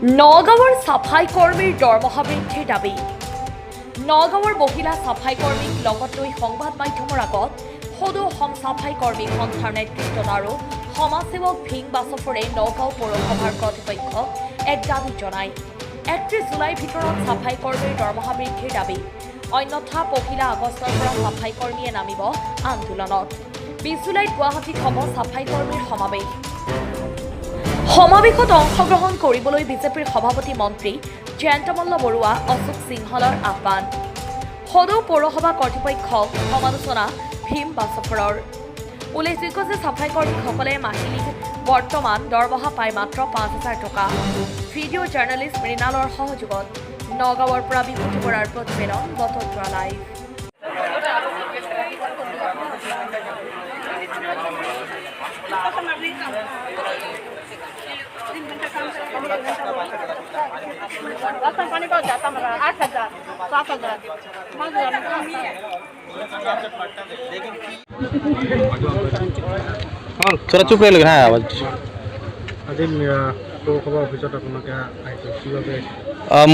নগাঁৱৰ চাফাই কৰ্মীৰ দৰমহা বৃদ্ধিৰ দাবী। নগাঁৱৰ মহিলা চাফাই কৰ্মীক লগত লৈ সংবাদ মাধ্যমৰ আগত সদৌ অসম চাফাই কৰ্মী সন্থাৰ নেতৃত্বত আৰু সমাজসেৱক ভীম বাছফৰে নগাঁও পৌৰসভাৰ কৰ্তৃপক্ষক এক দাবী জনায়। 31 জুলাইৰ ভিতৰত চাফাই কৰ্মীৰ দৰমহা বৃদ্ধিৰ দাবী। অন্যথা 1 আগষ্টৰ পৰা চাফাই কৰ্মীয়ে নামিব আন্দোলনত। 20 জুলাইত গুৱাহাটীত হ'ব চাফাই কৰ্মীৰ সমাৱেশ। সমাৱেশত অংশগ্ৰহণ কৰিবলৈ বিজেপিৰ সভাপতি মন্ত্ৰী জয়ন্ত মল্ল বৰুৱা, অশোক সিংহলৰ আহ্বান। সদৌ পৌৰসভা কৰ্তৃপক্ষক সমালোচনা ভীম বাছফৰৰ। উল্লেখযোগ্য যে চাফাই কৰ্মীসকলে মাহিলীত বৰ্তমান দৰমহা পায় মাত্ৰ 5,000 টকা। ভিডিঅ' জাৰ্নেলিষ্ট মৃণালৰ সহযোগত নগাঁৱৰ পৰা বিভূতি বৰাৰ প্ৰতিবেদন, বতদ্ৰা লাইভ। राशन पानी का जाता मेरा 8,000 7,000 थोड़ा चुप रहे हाँ आवाज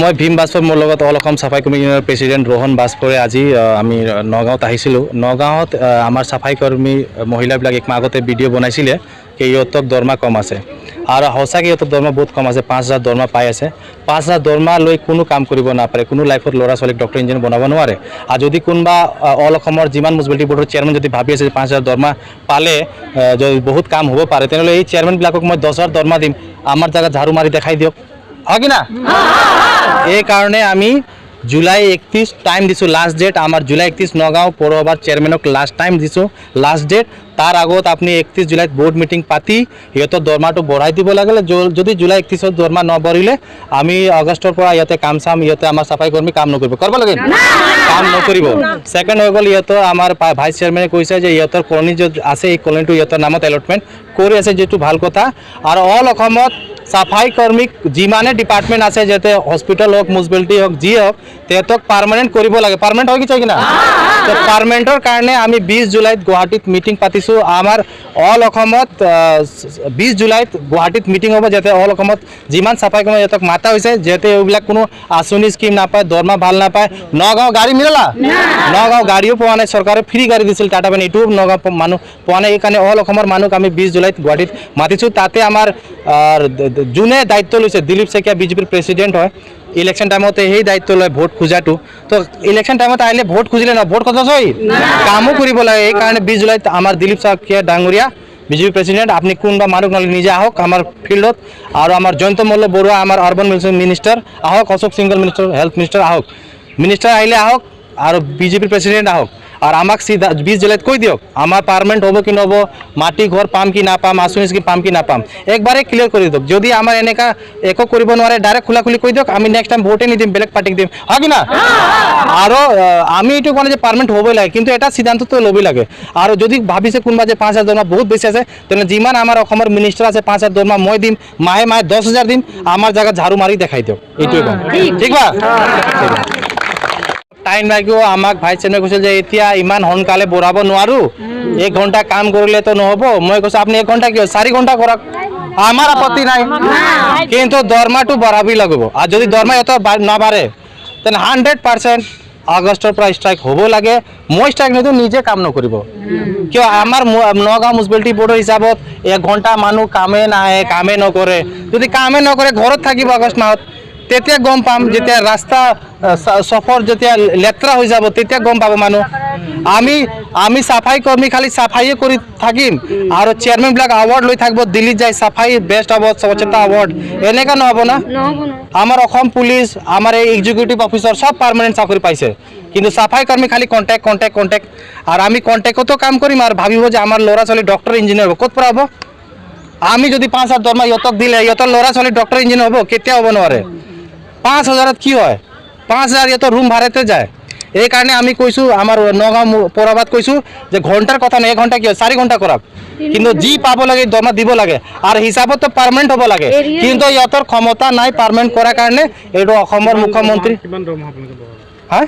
मैं भीम बासफर मोर लगत ऑल असम साफाई कৰ্মী ইউনিয়নৰ প্ৰেচিডেণ্ট ৰোহন বাসফৰে আজি আমি নগাঁৱত আহিছিলোঁ। নগাঁৱত আমাৰ চাফাই কৰ্মী মহিলাবিলাক এক মাহ আগতে ভিডিঅ' বনাইছিলে কি ইহঁতক দৰমহা কম আছে আৰু সঁচাকৈ ইহঁতৰ দৰমহা বহুত কম আছে। 5,000 দৰমহা পাই আছে। 5,000 দৰমহা লৈ কোনো কাম কৰিব নাপাৰে, কোনো লাইফত ল'ৰা ছোৱালীক ডক্টৰ ইঞ্জিনিয়াৰ বনাব নোৱাৰে। আৰু যদি কোনোবা অল অসমৰ যিমান মিউনিচিপালিটি বৰ্ডৰ চেয়াৰমেন যদি ভাবি আছে যে 5,000 দৰমহা পালে যদি বহুত কাম হ'ব পাৰে, তেনেহ'লে এই চেয়াৰমেনবিলাকক মই 10,000 দৰমহা দিম, আমাৰ জেগাত ঝাৰু মাৰি দেখাই দিয়ক, হয় কি না? এই কাৰণে আমি জুলাই 31 টাইম দিছোঁ, লাষ্ট ডেট আমাৰ জুলাই 31 নগাঁও পৌৰসভাৰ চেয়াৰমেনক লাষ্ট টাইম দিছোঁ, লাষ্ট ডেট। তাৰ আগত আপুনি 31 জুলাইত বোৰ্ড মিটিং পাতি সিহঁতৰ দৰমহাটো বঢ়াই দিব লাগিলে। যদি জুলাই 31ত দৰমহা নবঢ়িলে আমি আগষ্টৰ পৰা ইয়াতে কাম চাম, ইহঁতে আমাৰ চাফাই কৰ্মী কাম নকৰিব, কৰিব লাগে কাম নকৰিব। ছেকেণ্ড হৈ গ'ল, ইহঁতৰ আমাৰ ভাইচ চেয়াৰমেনে কৈছে যে ইহঁতৰ কলনী য'ত আছে এই কলনীটো ইহঁতৰ নামত এলটমেণ্ট কৰি আছে, যিটো ভাল কথা। আৰু অল অসমত চাফাই কৰ্মীক যিমানে ডিপাৰ্টমেণ্ট আছে, যাতে হস্পিটেল হওক মিউনিচিপালিটি হওক যি হওক, তেহেঁতক পাৰ্মানেণ্ট কৰিব লাগে। পাৰ্মানেণ্ট হৈ গৈছে কিনা? তো পাৰ্মানেণ্টৰ কাৰণে আমি 20 জুলাইত গুৱাহাটীত মিটিং পাতিছোঁ। আমাৰ অল অসমত 20 জুলাইত গুৱাহাটীত মিটিং হ'ব, যাতে অল অসমত যিমান চাফাই কৰ্মী সিহঁতক মাতা হৈছে, যাতে এইবিলাক কোনো আঁচনি স্কিম নাপায়, দৰমহা ভাল নাপায়। নগাঁও গাড়ী মিলালা, নগাঁও গাড়ীও পোৱা নাই, চৰকাৰে ফ্ৰী গাড়ী দিছিল টাটা মানে, এইটোও নগাঁও মানুহ পোৱা নাই। এইকাৰণে অল অসমৰ মানুহক আমি 20 জুলাইত গুৱাহাটীত মাতিছোঁ। তাতে আমাৰ যোনে দায়িত্ব লৈছে, দিলীপ শইকীয়া বিজেপিৰ প্ৰেচিডেণ্ট হয়, ইলেকশ্যন টাইমতে সেই দায়িত্ব লয় ভোট খোজাটো। তো ইলেকশ্যন টাইমত আহিলে ভোট খুজিলে নহয়, ভোট খোজা হয় কামো কৰিব লাগে। এইকাৰণে 20 জুলাইত আমাৰ দিলীপ শইকীয়া ডাঙৰীয়া বিজেপি প্ৰেচিডেণ্ট, আপুনি কোনোবা মানুহ নহ'লে নিজে আহক আমাৰ ফিল্ডত। আৰু আমাৰ জয়ন্ত মল্ল বৰুৱা আমাৰ আৰ্বান মিনিষ্টাৰ আহক, Ashok Singhal minister health minister আহক, মিনিষ্টাৰ আহিলে আহক আৰু বিজেপিৰ প্ৰেচিডেণ্ট আহক। আর আমাক সিধা 20 জুলাইত কৈ দিয়ক আমার পার্মানেন্ট হব কি নহব, মাটি ঘর পাম কি না পাম, আঁচনি স্কিম পাম কি না পাম, একবারে ক্লিয়ার করে দিয়ক। যদি আমার এনেকা একো কৰিব নোৱাৰে ডাইরেক্ট খোলাখুলি কৈ দিয়ক, আমি নেক্সট টাইম ভোটে নিদিম, বেলেগ পার্টিক দিম, হয় কি না? আৰু আমি এইটো কোৱা যে পাৰ্মানেন্ট হ'বই লাগে, কিন্তু এটা সিদ্ধান্তটো ল'বই লাগে। আৰু যদি ভাবিছে কোনোবা যে 5,000 দৰমহা বহুত বেছি আছে, তেনেহ'লে যিমান আমাৰ অসমৰ মিনিষ্টাৰ আছে 5,000 দৰমহা মই দিম, মাহে মাহে 10,000 দিম, আমাৰ জেগাত ঝাৰু মাৰি দেখাই দিয়ক, এইটোৱে কম, ঠিক বা? টাইম লাগিব। আমাক ভাইচ চেয়াৰমেনে কৈছে যে এতিয়া ইমান সোনকালে বঢ়াব নোৱাৰোঁ, 1 ঘণ্টা কাম কৰিলেতো নহ'ব। মই কৈছোঁ আপুনি 1 ঘণ্টা কিয়, 4 ঘণ্টা কৰক, আমাৰ আপত্তি নাই, কিন্তু দৰমহাটো বঢ়াবই লাগিব। আৰু যদি দৰমহা ইহঁতৰ নাবাঢ়ে তেনে 100% আগষ্টৰ পৰা ষ্ট্ৰাইক হ'ব লাগে। মই ষ্ট্ৰাইক নিদিওঁ, নিজে কাম নকৰিব। কিয় আমাৰ নগাঁও মিউনিচিপালিটি বৰ্ডৰ হিচাপত 1 ঘণ্টা মানুহ কামে নাহে, কামে নকৰে। যদি কামে নকৰে ঘৰত থাকিব আগষ্ট মাহত, তেতিয়া গম পাম, যেতিয়া ৰাস্তা চফৰ যেতিয়া লেতেৰা হৈ যাব তেতিয়া গম পাব মানুহ। আমি চাফাই কৰ্মী খালি চাফাইয়ে কৰি থাকিম আৰু চেয়াৰমেনবিলাক এৱাৰ্ড লৈ থাকিব, দিল্লীত যায় চাফাই বেষ্ট এৱাৰ্ড, স্বচ্ছতা এৱাৰ্ড, এনেকুৱা নহ'ব না। আমাৰ অসম পুলিচ, আমাৰ এই এক্সিকিউটিভ অফিচাৰ চব পাৰ্মানেণ্ট চাকৰি পাইছে, কিন্তু চাফাই কৰ্মী খালি কণ্টেক্ট। আৰু আমি কণ্টেক্টতো কাম কৰিম আৰু ভাবিব যে আমাৰ ল'ৰা ছোৱালী ডক্টৰ ইঞ্জিনিয়াৰ হ'ব, ক'ত পৰা হ'ব? আমি যদি 5,000 দৰমহা ইহঁতক দিলে ইহঁতৰ ল'ৰা ছোৱালী ডক্টৰ ইঞ্জিনিয়াৰ হ'ব, কেতিয়াও হ'ব নোৱাৰে। 5,000ত কি হয়? 5,000 ইহঁতৰ ৰুম ভাড়াতে যায়। এইকাৰণে আমি কৈছোঁ, আমাৰ নগাঁও পৌৰসভাত কৈছোঁ যে ঘণ্টাৰ কথা নাই, 1 ঘণ্টা কিয় 4 ঘণ্টা কৰক, কিন্তু যি পাব লাগে দৰমহা দিব লাগে আৰু হিচাপততো পাৰ্মানেণ্ট হ'ব লাগে। কিন্তু ইহঁতৰ ক্ষমতা নাই পাৰ্মানেণ্ট কৰাৰ কাৰণে। এইটো অসমৰ মুখ্যমন্ত্ৰী হা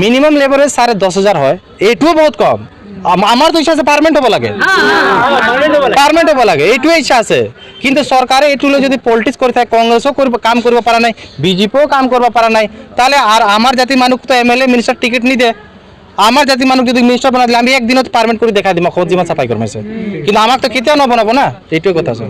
মিনিমাম লেবাৰেজ 10,500 হয়, এইটোও বহুত কম। আমাৰ তো ইচ্ছা আছে পাৰ্মানেন্ট হব লাগে, পাৰ্মানেন্ট হব লাগে, এইটোৱে ইচ্ছা আছে। কিন্তু চৰকাৰে এইটো লৈ যদি পলিটিক্স কৰি থাকে, কংগ্ৰেছো কাম কৰিব পৰা নাই, বিজেপিও কাম কৰিব পৰা নাই, তাহলে আর আমার জাতির মানুষ তো MLA মিনিস্টার টিকিট নিদে। আমার জাতির মানুষ যদি মিনিস্টার বানাই দিলে আমি একদিনত পার্মানেন্ট করে দেখা দিম খোঁজ যিমান চাফাই কর্মী আছে, কিন্তু আমাক তো কেতিয়াও নবনাব না, এইটোৱে কথা আছে।